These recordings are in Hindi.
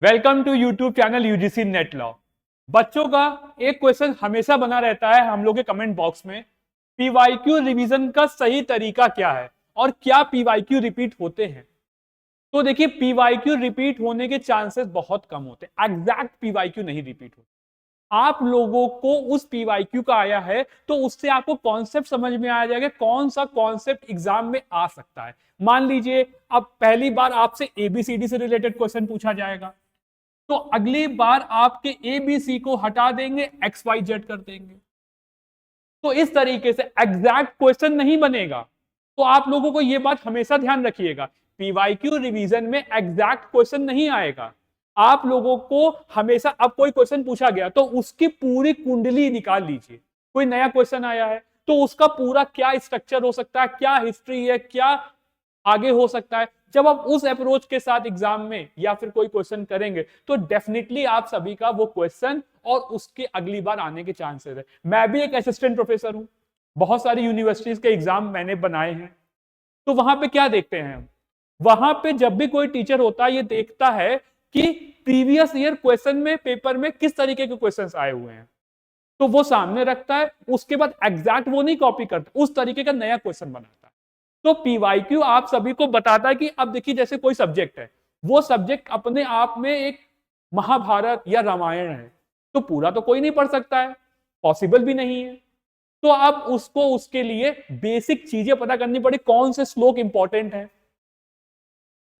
Welcome to YouTube channel UGC NET law. बच्चों का एक क्वेश्चन हमेशा बना रहता है हम लोग के कमेंट बॉक्स में, पीवाईक्यू रिवीजन का सही तरीका क्या है और क्या पीवाईक्यू रिपीट होते हैं। तो देखिए, पीवाईक्यू रिपीट होने के चांसेस बहुत कम होते हैं, एग्जैक्ट पीवाईक्यू नहीं रिपीट होते। आप लोगों को उस पीवाईक्यू का आया है तो उससे आपको कॉन्सेप्ट समझ में आ जाएगा कौन सा कॉन्सेप्ट एग्जाम में आ सकता है। मान लीजिए अब पहली बार आपसे एबीसीडी से रिलेटेड क्वेश्चन पूछा जाएगा, तो अगली बार आपके एबीसी को हटा देंगे, एक्स वाई जेड कर देंगे। तो इस तरीके से एग्जैक्ट क्वेश्चन नहीं बनेगा। तो आप लोगों को यह बात हमेशा ध्यान रखिएगा, पीवाईक्यू रिवीजन में एग्जैक्ट क्वेश्चन नहीं आएगा। आप लोगों को हमेशा, अब कोई क्वेश्चन पूछा गया तो उसकी पूरी कुंडली निकाल लीजिए। कोई नया क्वेश्चन आया है तो उसका पूरा क्या स्ट्रक्चर हो सकता है, क्या हिस्ट्री है, क्या आगे हो सकता है। जब आप उस अप्रोच के साथ एग्जाम में या फिर कोई क्वेश्चन करेंगे तो डेफिनेटली आप सभी का वो क्वेश्चन और उसके अगली बार आने के चांसेस है। मैं भी एक असिस्टेंट प्रोफेसर हूं, बहुत सारी यूनिवर्सिटीज के एग्जाम मैंने बनाए हैं। तो वहां पे क्या देखते हैं, वहां पे जब भी कोई टीचर होता है ये देखता है कि प्रीवियस ईयर क्वेश्चन में पेपर में किस तरीके के क्वेश्चंस आए हुए हैं, तो वो सामने रखता है। उसके बाद एग्जैक्ट वो नहीं कॉपी करता, उस तरीके का नया क्वेश्चन बनाता है। तो पीवाईक्यू आप सभी को बताता है कि अब देखिए, जैसे कोई सब्जेक्ट है, वो सब्जेक्ट अपने आप में एक महाभारत या रामायण है, तो पूरा तो कोई नहीं पढ़ सकता है, पॉसिबल भी नहीं है। तो आप उसको उसके लिए बेसिक चीजें पता करनी पड़ी, कौन से श्लोक इंपॉर्टेंट है,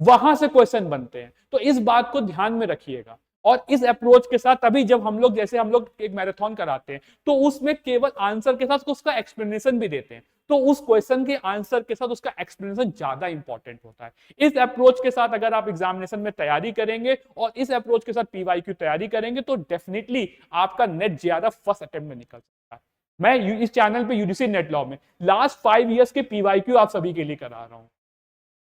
वहां से क्वेश्चन बनते हैं। तो इस बात को ध्यान में रखिएगा। और इस अप्रोच के साथ तभी जब हम लोग, जैसे हम लोग एक मैराथन कराते हैं तो उसमें केवल आंसर के साथ उसका एक्सप्लेनेशन भी देते हैं, तो उस क्वेश्चन के आंसर के साथ उसका एक्सप्लेनेशन ज्यादा इंपॉर्टेंट होता है। इस अप्रोच के साथ अगर आप एग्जामिनेशन में तैयारी करेंगे और इस अप्रोच के साथ पीवाईक्यू तैयारी करेंगे तो डेफिनेटली आपका नेट ज्यादा फर्स्ट अटेम्प्ट में निकल सकता है। मैं इस चैनल पे यूजीसी नेट लॉ में लास्ट 5 ईयर्स के पीवाईक्यू आप सभी के लिए करा रहा हूं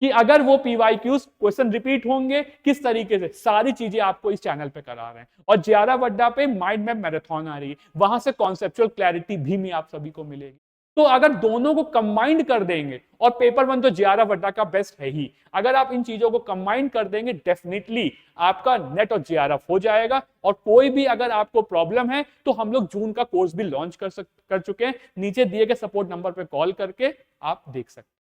कि अगर वो पीवाईक्यूज क्वेश्चन रिपीट होंगे किस तरीके से, सारी चीजें आपको इस चैनल पे करा रहे हैं। और जियारा वड्डा पे माइंड मैप मैराथन आ रही है, वहां से कॉन्सेप्चुअल क्लैरिटी भी में आप सभी को मिलेगी। तो अगर दोनों को कंबाइंड कर देंगे, और पेपर 1 तो जियारा वड्डा का बेस्ट है ही, अगर आप इन चीजों को कंबाइंड कर देंगे डेफिनेटली आपका नेट और जेआरएफ हो जाएगा। और कोई भी अगर आपको प्रॉब्लम है तो हम लोग जून का कोर्स भी लॉन्च कर चुके हैं, नीचे दिए गए सपोर्ट नंबर पर कॉल करके आप देख सकते हैं।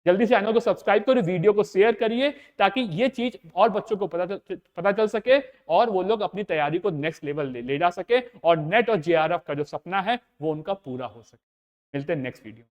जल्दी से चैनल को सब्सक्राइब करिए, वीडियो को शेयर करिए, ताकि ये चीज और बच्चों को पता चल सके और वो लोग अपनी तैयारी को नेक्स्ट लेवल ले जा सके और नेट और जेआरएफ का जो सपना है वो उनका पूरा हो सके। मिलते हैं नेक्स्ट वीडियो।